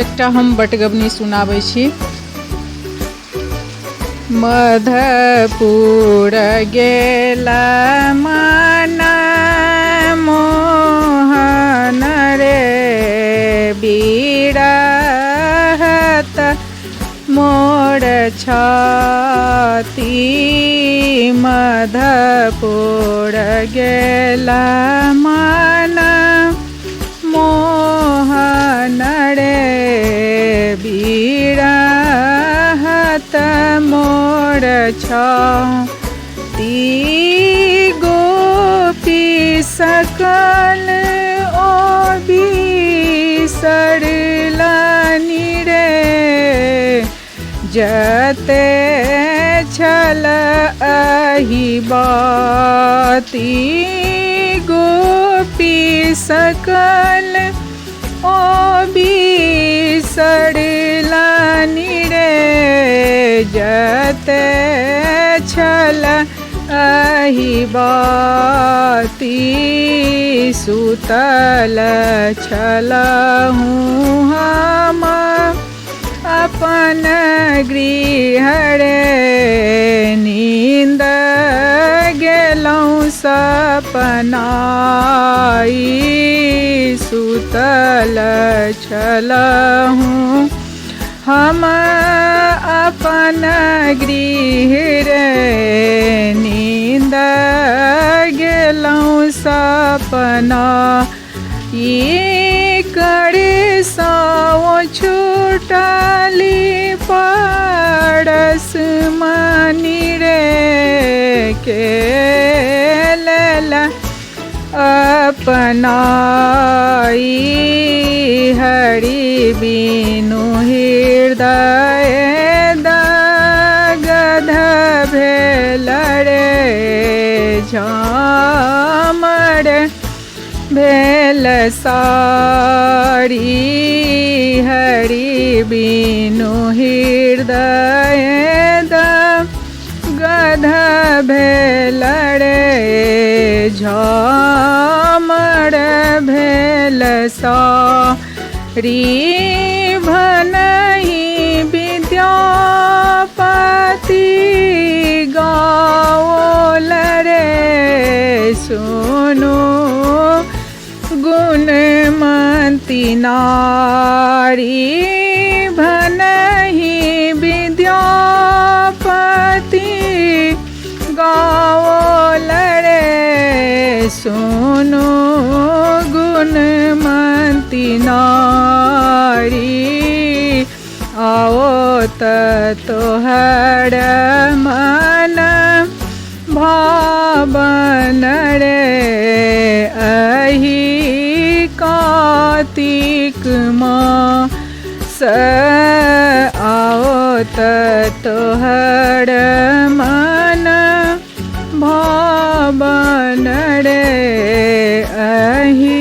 एकटा हम बटगबनी सुनाबै छी। मधुपुर गेला मन मोहन रे बिरहत मोर छाती। मधुपुर गेला मन मोहन रे बिरहत मोर छाती। गोपी सकल ओ बिसरलनि रे जते छल अहि बाती। गोपी सकल ओ बिसरलनि रे जते छल अहि बाती। सुतल छलहुँ हम अपन गृह रे नींद गेलहुँ सपनाई। सुतल छलहुँ हम अपन गृह रे नींद गेलहुँ सपना। कर सौ छुटली परस मनि रे के लेला अपनाई। हरि बिनु हृदय दगध भेल रे झामर भेल सारी। हरि बिनु हृदय दगध भेल रे झामर भेल सारी। भनहि विद्यापति गाओल रे सुनु गुणमती नारी। भनहि विद्यापति गाओल रे सुनु गुणमती नारी। आओ तोहर मन भावन रे अहि कार्तिक मास। आओ तोहर मन भावन रे अहि